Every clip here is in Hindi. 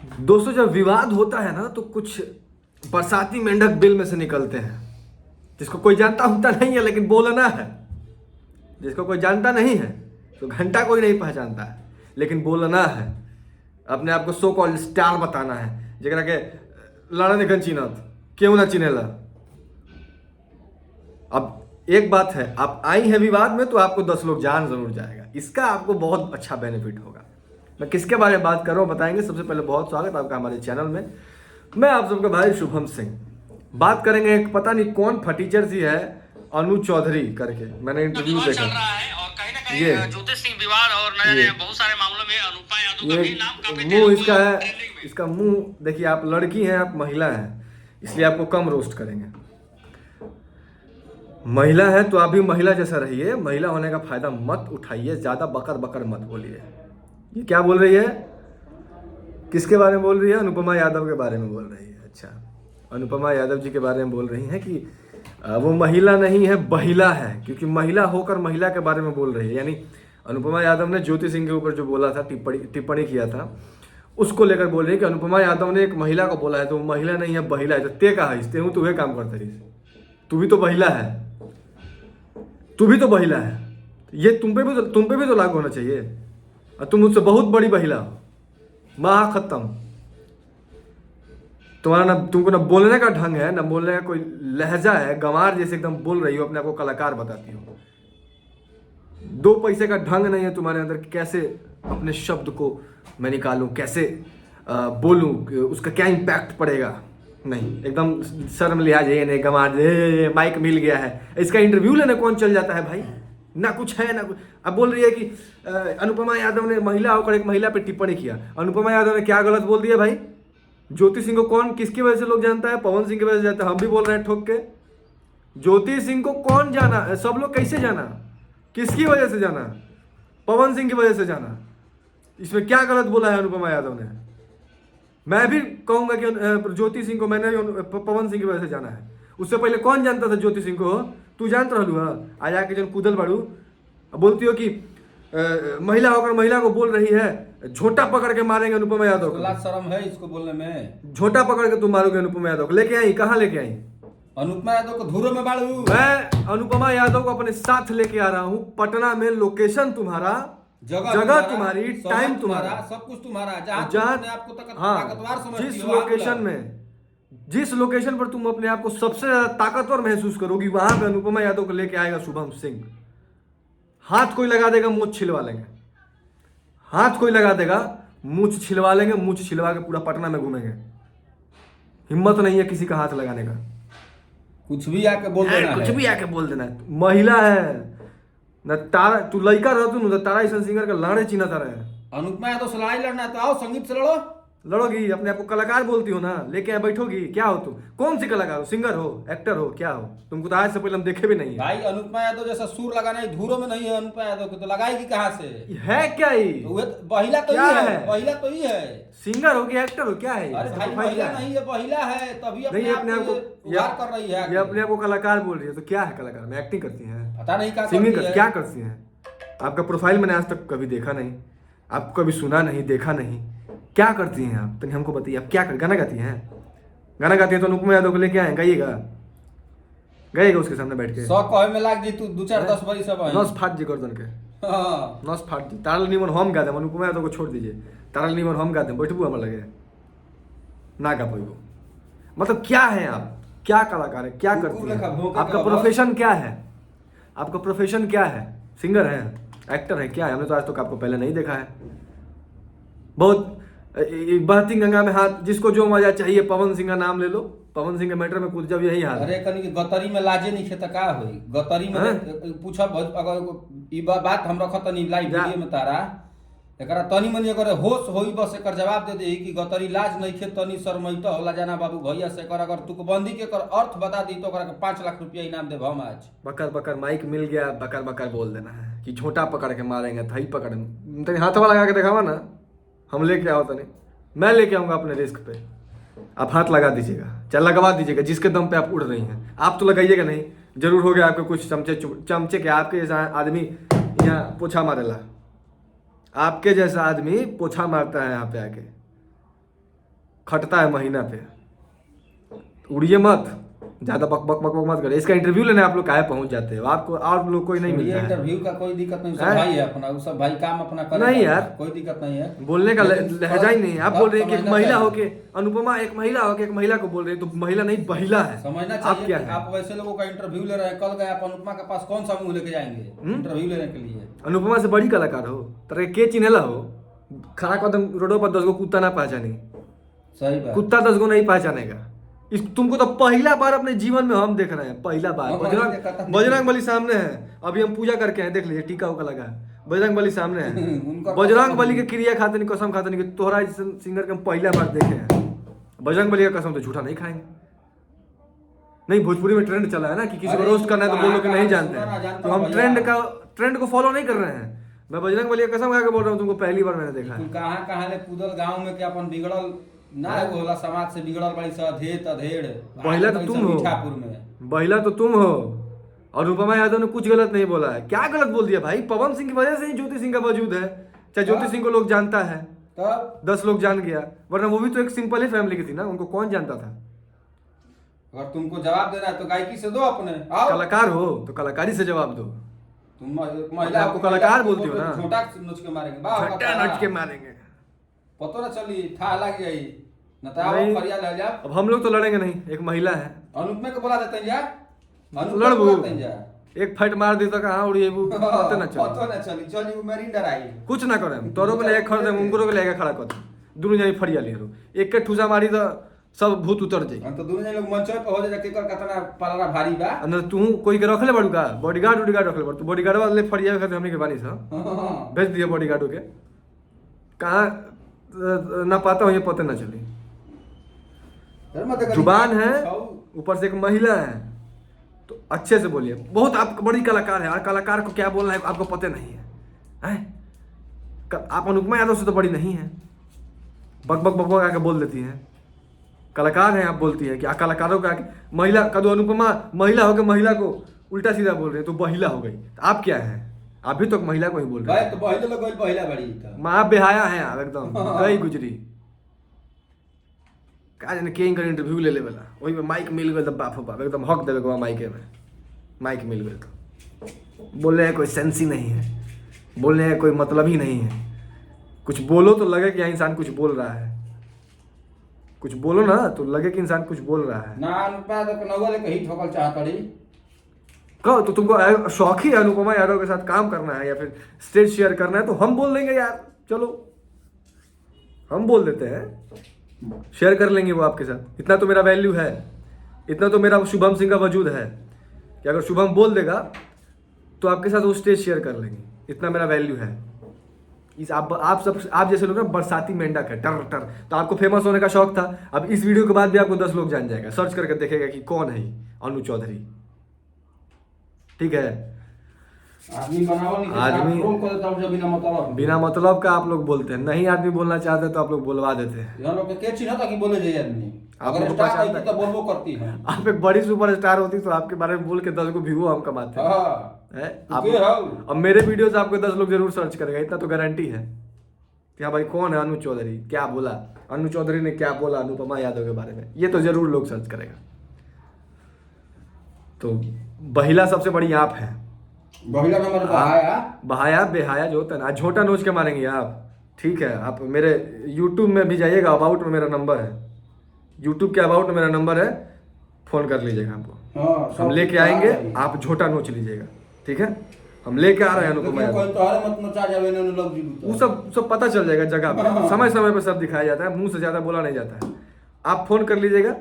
दोस्तों जब विवाद होता है ना तो कुछ बरसाती मेंढक बिल में से निकलते हैं, जिसको कोई जानता होता नहीं है लेकिन बोलना है। जिसको कोई जानता नहीं है तो घंटा कोई नहीं पहचानता है लेकिन बोलना है। अपने आप को सो कॉल्ड स्टार बताना है, जरा के लाड़ा निकन चिन्हत क्यों ना चिन्हेला। अब एक बात है, आप आई है विवाद में तो आपको 10 लोग जान जरूर जाएगा, इसका आपको बहुत अच्छा बेनिफिट होगा। मैं किसके बारे में बात कर रहा हूँ बताएंगे। सबसे पहले बहुत स्वागत आपका हमारे चैनल में। मैं आप सबका भाई शुभम सिंह। बात करेंगे एक पता नहीं कौन फटीचर सी है अनु चौधरी करके, मैंने इंटरव्यू देखा चल रहा है और कहीं ना कहीं ये ज्योतिष सिंह विवाद और न जाने बहुत सारे मामलों में अनुपा यादव का भी नाम काफी मुंह इसका है, ट्रेंडिंग में। इसका मुंह देखिए। आप लड़की हैं, आप महिला हैं, इसलिए आपको कम रोस्ट करेंगे। महिला है तो आप भी महिला जैसा रहिए, महिला होने का फायदा मत उठाइए, ज्यादा बकर बकर मत बोलिए। ये क्या बोल रही है, किसके बारे में बोल रही है? अनुपमा यादव के बारे में बोल रही है। अच्छा, अनुपमा यादव जी के बारे में बोल रही हैं कि वो महिला नहीं है बहिला है, क्योंकि महिला होकर महिला के बारे में बोल रही है। यानी अनुपमा यादव ने ज्योति सिंह के ऊपर जो बोला था, टिप्पणी किया था, उसको लेकर बोल रही है कि अनुपमा यादव ने एक महिला को बोला है तो वो महिला नहीं है बहिला है। तो ते कहा इसते हूँ, तुम्हें काम करते रही, तू भी तो बहिला है, तू भी तो बहिला है। ये तुम पे भी तो लागू होना चाहिए। और तुम मुझसे बहुत बड़ी बहिला हो, महा खत्म। तुम्हारा ना, तुमको ना बोलने का ढंग है, ना बोलने का कोई लहजा है, गंवार जैसे एकदम बोल रही हो, अपने आप को कलाकार बताती हो। 2 पैसे का ढंग नहीं है तुम्हारे अंदर कि कैसे अपने शब्द को मैं निकालूं, कैसे बोलूं, उसका क्या इम्पैक्ट पड़ेगा। नहीं, एकदम शर्म लिहाज है, नहीं गंवार माइक मिल गया है। इसका इंटरव्यू लेने कौन चल जाता है भाई? ना कुछ है ना कुछ। अब बोल रही है कि अनुपमा यादव ने महिला होकर एक महिला पे टिप्पणी किया। अनुपमा यादव ने क्या गलत बोल दिया भाई? ज्योति सिंह को कौन किसकी वजह से लोग जानता है? पवन सिंह की वजह से जानता है। हम भी बोल रहे हैं ठोक के। ज्योति सिंह को कौन जाना, सब लोग कैसे जाना, किसकी वजह से जाना? पवन सिंह की वजह से जाना। इसमें क्या गलत बोला है अनुपमा यादव ने? मैं भी कहूंगा कि ज्योति सिंह को मैंने पवन सिंह की वजह से जाना है। उससे पहले कौन जानता था ज्योति सिंह को? तू जानता रहलू? आज आके जब कूदल बाड़ू बोलती हो कि महिला होकर महिला को बोल रही है, झोटा पकड़ के मारेंगे अनुपमा यादव को। लाज शर्म है इसको बोलने में? झोटा पकड़ के तुम मारोगे अनुपमा यादव को? लेके आई, कहाँ लेके आई? अनुपमा यादव को धूरो में बाड़ू। मैं अनुपमा यादव को अपने साथ लेके आ रहा हूँ पटना में। लोकेशन तुम्हारा, जगह तुम्हारी, टाइम तुम्हारा, सब कुछ तुम्हारा। जहाँ आपको ताकतवर समझती जिस हो, लोकेशन में, जिस लोकेशन पर तुम अपने आप को सबसे ज्यादा ताकतवर महसूस करोगी, वहां पे अनुपमा यादव को लेके आएगा शुभम सिंह। हाथ कोई लगा देगा, मूंछ छिलवा लेंगे। हाथ कोई लगा देगा, मूंछ छिलवा लेंगे। मूंछ छिलवा के पूरा पटना में घूमेंगे। हिम्मत नहीं है किसी का हाथ लगाने का। कुछ भी आके बोल देना है, कुछ भी आके बोल देना है। महिला है न तारा, तू लड़का रहतू न तारा ऐसा सिंगर का लाड़े चिन्ह तारा है। अनुपमा यादव से लड़ाई लड़ना है तो आओ संगीत से लड़ो। लड़ोगी, अपने आप को कलाकार बोलती हो ना, लेके यहाँ बैठोगी। क्या हो तुम? कौन सी कलाकार हो? सिंगर हो, एक्टर हो, क्या हो? तुमको तो आज से पहले हम देखे भी नहीं है। भाई अनुपमा यादव जैसा सुर लगाना है धूरो में नहीं है। अनुपमा यादव को तो लगाएगी कहाँ से? है क्या ही? बहिला तो क्या ही है, है? बहिला तो ही है। सिंगर हो कि एक्टर हो, क्या है? अरे इसका भाई प्रोफाइल क्या महिला है? नहीं है, बहिला है, तभी नहीं, अपने आप को उधार कर रही है। ये अपने आप को कलाकार बोल रही है, तो क्या है कलाकार में? एक्टिंग करती है, पता नहीं क्या सिंगिंग करती है। क्या करती है? आपका प्रोफाइल मैंने आज तक कभी देखा नहीं, आपको कभी सुना नहीं, देखा नहीं। क्या करती हैं आप? तो हमको बताइए, आप क्या कर? गाना गाती हैं? गाना गाती हैं तो अनुपमा यादव को लेके आए, गाइएगा, गाइएगा उसके सामने बैठ के। 100 कहे में लाग जी तू 2-4-10 बरी सब है। नस फाट जी गर्दन के, हाँ। नस फाट जी। तारल निमन हम गा देम, अनुपमा यादव को छोड़ दीजिए। तारल निमन हम गा देम, बैठबू हमारे लगे ना गा पाइबो। मतलब क्या है आप? क्या कलाकार है? क्या करती है? आपका प्रोफेशन क्या है? आपका प्रोफेशन क्या है? सिंगर है, एक्टर है, क्या है? हमने तो आज तक आपको पहले नहीं देखा है। बहुत बहती गंगा में हाथ, जिसको जो मजा चाहिए पवन सिंह का नाम ले लो। पवन सिंह के मैटर में कूद जब यही हाल। अरे कनी गतरी में लाजे नहीं खेत का होई? गतरी में पूछब अगर ई बात हम रखत नहीं लाइव वीडियो में तारा एकरा तनी मनी अगर होश होई बस एकर जवाब दे दे कि गतरी लाज नहीं खेत तनी शर्मैत होला जाना बाबू भैया से कर। अगर तुकबंदी के कर अर्थ बता दी तो ओकरा के 5 लाख रुपया इनाम देब हम आज। बकर बकर माइक मिल गया, बकर बकर बोल देना है कि झोटा पकड़ के मारेंगे, थई पकड़ तनी हाथवा लगा के दिखावा ना, हम लेके आओ तनी। मैं लेके आऊंगा अपने रिस्क पे, आप हाथ लगा दीजिएगा, चाहे लगवा दीजिएगा, जिसके दम पे आप उड़ रही हैं। आप तो लगाइएगा नहीं, जरूर हो गया आपके कुछ चमचे के। आपके जैसा आदमी यहाँ पोछा मारेला, आपके जैसा आदमी पोछा मारता है यहाँ पे आके। खटता है महीना पे। उड़िए मत, ज्यादा बक बक बक बक मत करिए। इसका इंटरव्यू लेने आप लोग काहे पहुंच जाते हो? आपको और लोग कोई नहीं ये मिलता है। इंटरव्यू का कोई दिक्कत नहीं, सब भाई है अपना, वो सब भाई काम अपना करे। नहीं यार, कोई दिक्कत नहीं है, बोलने का लेकिन लहजा ही नहीं है। आप बोल रहे हैं कि एक समझना महिला चाहिए। होके अनुपमा, एक महिला होके एक महिला को बोल रहे हैं, तो महिला नहीं बहिला है। समझना आप चाहिए क्या कि है? आप वैसे लोगों का इंटरव्यू ले रहे हैं, कल गए आप अनुपमा के पास कौन सा मुंह लेके जाएंगे इंटरव्यू लेने के लिए? अनुपमा से बड़ी कलाकार हो, तरह के चिन्हला हो, खड़ा कदम रोडों पर 10 गो कुत्ता ना पहचानी। सही बात। कुत्ता 10 गो नहीं पहचानेगा। इस तुमको तो पहला बार अपने जीवन में हम देख रहे हैं, पहला बार। हम नहीं देखा था। बजरंग बली सामने है, अभी हम पूजा करके हैं, देख लीजिए टीका उका लगा है। बजरंग बली सामने है, उनका बजरंग कसम बली के क्रिया खाते नहीं, कसम खाते नहीं कि तोहरा जैसे सिंगर के हम पहला बार देखे हैं। बजरंग बली का कसम तो झूठा नहीं खाएंगे। नहीं, भोजपुरी में ट्रेंड चला है ना कि किसी को अरे रोस्ट करना है तो बोलो कि नहीं जानते सुना ना, हैं, जानता तो हम भैया। ट्रेंड को फॉलो नहीं कर रहे हैं। मैं बजरंग बली का कसम खा के बोल रहा हूँ, तुमको पहली बार मैंने देखा है। कहाँ कहाँ ले कूदल गांव में कि अपन बिगड़ल ना एगो होला, समाज से बिगड़ल बड़ी सा अधेड़ महिला तो तुम हो, मीठापुर में महिला तो तुम हो। और अनुपमा यादव ने कुछ गलत नहीं बोला है। क्या गलत बोल दिया भाई? पवन सिंह की वजह से ही ज्योति सिंह का वजूद है। चाहे ज्योति सिंह को लोग जानता है, तब 10 लोग जान गया, वरना वो भी तो एक सिंपल ही फैमिली की थी ना, उनको कौन जानता था? अगर तुमको जवाब देना है तो गायकी से दो अपने। आओ कलाकार हो तो कलाकारी से जवाब दो। तुम महिला आपको कलाकार बोलती हो ना? छोटा नोच के मारेंगे, वाह वाह, झट्टा नट के मारेंगे। पतो ना चली था लग गई न तो नहीं। फरिया ले जा। अब हम लोग तो लड़ेंगे नहीं, एक महिला है। अनुपमा को बुला देते हैं जा, अनुपमा को लड़बू, बुलाते हैं जा। एक फट मार दी तो कहाँ उड़िए पता ना चले। पतो ना चली, चली वो मेरी डराई। कुछ ना करे, तोरो के लेके खड़ दे, उनको के लेके खड़ा कर दे, दोनों जनी फड़िया लिए एक के ठूसा मारी तो सब भूत उतर जाई। हम तो दोनों जने लोग मंच पे हो जाए, केकर कतना पालरा भारी बा। अंदर तू कोई के रखले बड़ू का बॉडीगार्ड रखले बड़, तू बॉडीगार्ड वाले फड़िया खाते हमनी के बानी सा भेज दिए बॉडीगार्ड के। कहाँ ना पाता हो, ये पता ना चली। जुबान है, ऊपर से एक महिला है, तो अच्छे से बोलिए। बहुत आप बड़ी कलाकार है, और कलाकार को क्या बोलना है आपको पता नहीं है, हैं? आप अनुपमा यादव से तो बड़ी नहीं है, बक बक बक बक आके बोल देती हैं। कलाकार हैं आप, बोलती है कि कलाकारों का महिला कदो अनुपमा महिला हो गई, महिला को उल्टा सीधा बोल रहे हैं तो महिला हो गई। तो आप क्या हैं? आप भी तो महिला को ही बोल रहे हैं। तो पहले लोग पहला बड़ी था, माँ बेहाया है आप एकदम, गई गुजरी। का जाने के इनका इंटरव्यू ले वाला, वही में माइक मिल गया, बाप हो बाप एकदम हक देवे को माइक में, माइक मिल गया तो बोलने का कोई सेंस ही नहीं है, बोलने का कोई मतलब ही नहीं है। कुछ बोलो तो लगे कि इंसान कुछ बोल रहा है, कुछ बोलो ना तो लगे कि इंसान कुछ बोल रहा है। ना अनुपमा तो नौवा ले कहीं ठोकल चाहत रही। कहो तो तुमको शौक ही है अनुपमा यादव के साथ काम करना है या फिर स्टेज शेयर करना है, तो हम बोल देंगे यार, चलो हम बोल देते हैं, शेयर कर लेंगे वो आपके साथ। इतना तो मेरा वैल्यू है, इतना तो मेरा शुभम सिंह का वजूद है कि अगर शुभम बोल देगा तो आपके साथ वो स्टेज शेयर कर लेंगे, इतना मेरा वैल्यू है। इस आप जैसे लोग ना बरसाती मेंढक है, टर टर, तो आपको फेमस होने का शौक था। अब इस वीडियो के बाद भी आपको 10 लोग जान जाएगा, सर्च करके देखेगा कि कौन है अनु चौधरी। ठीक है, आदमी बनावल नहीं, आदमी- ट्रोल कर देता हूं जब बिना मतलब। बिना मतलब का आप लोग बोलते हैं, नहीं आदमी बोलना चाहते तो आप लोग बोलवा देते हैं। यहाँ लोग के चिन्ह था कि बोले जाए आदमी, आप अगर लोग स्टार पहचानते आई तो बोलबो करती है। आप एक बड़ी सुपरस्टार होती तो आपके बारे में बोल के 10 को व्यू हम कमाते हैं। हाँ हैं? के हाउ? अब मेरे वीडियोस आपको 10 लोग जरूर सर्च करेगा, इतना तो गारंटी है कि हाँ भाई कौन है अनु चौधरी, क्या बोला अनु चौधरी ने, क्या बोला अनुपमा यादव के बारे में, ये तो जरूर लोग सर्च करेगा। तो बहिला सबसे बड़ी आप है, बहिला नंबर बहाया। बहाया बेहाया जो होता है ना, झोटा नोच के मारेंगे आप। ठीक है, आप मेरे यूट्यूब में भी जाइएगा, अबाउट में मेरा नंबर है, यूट्यूब के अबाउट में मेरा नंबर है, फोन कर लीजिएगा हमको। हाँ, हम लेके आएंगे, आप झोटा नोच लीजिएगा। ठीक है, हम लेके आ रहे हैं अनुपमा यादव। कोई तोहरे मत नचा जावे न लोग जी तो। वो सब पता चल जाएगा जगह पे, समय समय पे सब दिखाया जाता है, मुंह से ज्यादा बोला नहीं जाता है। आप फोन कर लीजिएगा,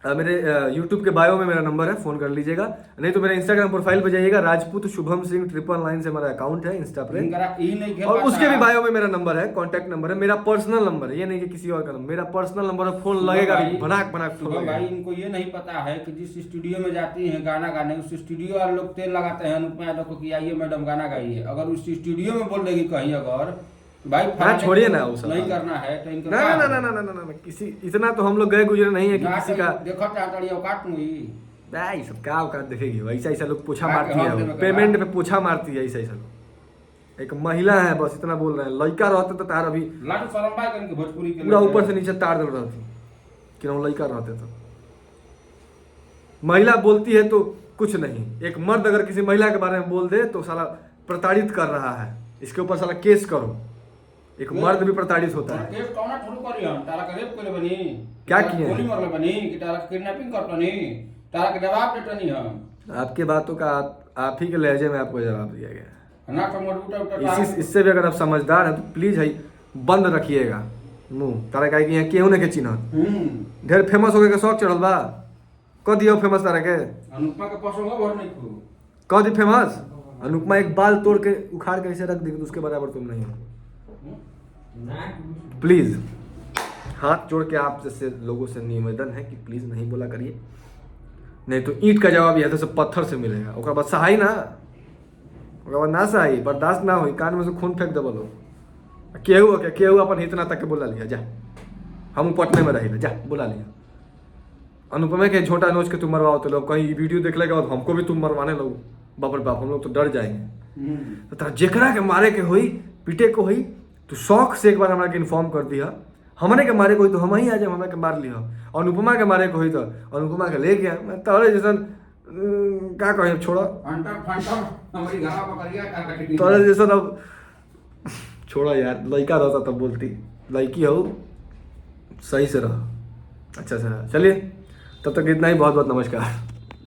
मेरे YouTube के बायो में मेरा नंबर है, फोन कर लीजिएगा। नहीं तो मेरे इंस्टाग्राम प्रोफाइल पे जाइएगा, राजपूत शुभम सिंह 999 से मेरा अकाउंट है इंस्टा पे, और उसके भी बायो में मेरा नंबर है, कांटेक्ट नंबर है, मेरा पर्सनल नंबर है, ये नहीं कि किसी और का नंबर, मेरा पर्सनल नंबर है। फोन लगेगा भनाक भनाक फोन लगेगा। भाई इनको ये नहीं पता है कि जिस स्टूडियो में जाती हैं गाना गाने, उस स्टूडियो वाले लोग तेल लगाते हैं अनुपमा यादव को कि आइए मैडम गाना गाइए। अगर उस स्टूडियो में बोल देगी कहीं अगर भाई हाँ, छोड़िए ना वो सब नहीं करना है तो इनको ना ना ना ना ना ना ना किसी इतना तो हम लोग गए गुजरे नहीं है कि किसी का देखो चाटड़ी औकात नहीं। भाई सब क्या औकात देखेगी, ऐसा ऐसा लोग पूछा हाँ, मारती हाँ, है, हाँ, पेमेंट पे पूछा मारती है, ऐसा ऐसा लोग एक महिला है, बस इतना बोल रहे हैं। लड़का रहते तो तार अभी लाडू शरम बा कन के भोजपुरी के पूरा ऊपर से नीचे तार दल रहती कि हम लड़का रहते तो। महिला बोलती है तो कुछ नहीं, एक मर्द अगर किसी महिला के बारे में बोल दे तो साला प्रताड़ित कर रहा है, इसके ऊपर साला केस करो। एक मर्द भी प्रताड़ित होता है। केस कौना ठुरू करी हम तारा के रेप करे बनी, क्या तारा के किए? गोली मारले बनी कि तारा के किडनैपिंग करतनी, तारा के जवाब देतनी हम। आपके बातों का आप ही के लहजे में आपको जवाब दिया गया है। ना समझ उठा उठा इससे भी अगर आप समझदार हैं तो प्लीज है बंद रखिएगा मुंह। तारा का यहाँ केहू ने के चिन्ह ढेर फेमस होके के शौक चढ़ल बा, कह दियो फेमस तारा के, अनुपमा के पसंग भर नहीं खू कह दी फेमस। अनुपमा एक बाल तोड़ के उखाड़ के ऐसे रख दी, उसके बराबर तुम नहीं हो। प्लीज हाथ जोड़ के आप जैसे लोगों से निवेदन है कि प्लीज नहीं बोला करिए, नहीं तो ईंट का जवाब यह तो पत्थर से मिलेगा। ओकर बाद सहाई ना, ओकर बाद ना सहाई, बर्दाश्त ना हो, कान में से खून फेंक देबो लोग। केहू अपन इतना तक के बोला लिया जा, हम पटने में रही जा बोला लिया। अनुपमा के झोटा नोच के तुम मरवाओ तो लोग कहीं वीडियो देखने के बाद हमको भी तुम मरवाने लोग, बाप रे बाप हम लोग तो डर जाएंगे। तो तारा जेकरा के मारे के होई पीटे को होई तो शौक से एक बार हमरा के इन्फॉर्म कर दिया। हमने के मारे को होई तो हम ही आ जाए, हमरा के मार लिया। अनुपमा के मारे को होई तो अनुपमा के ले गया। मैं तोरे जैसन का कहे छोड़ा, हमारी घरा पकड़िया का कटी तोरे जैसन अब छोड़ा यार। लड़का रहता तब बोलती, लड़की हो सही से रह, अच्छा से रह। चलिए तब तक इतना ही, बहुत बहुत नमस्कार।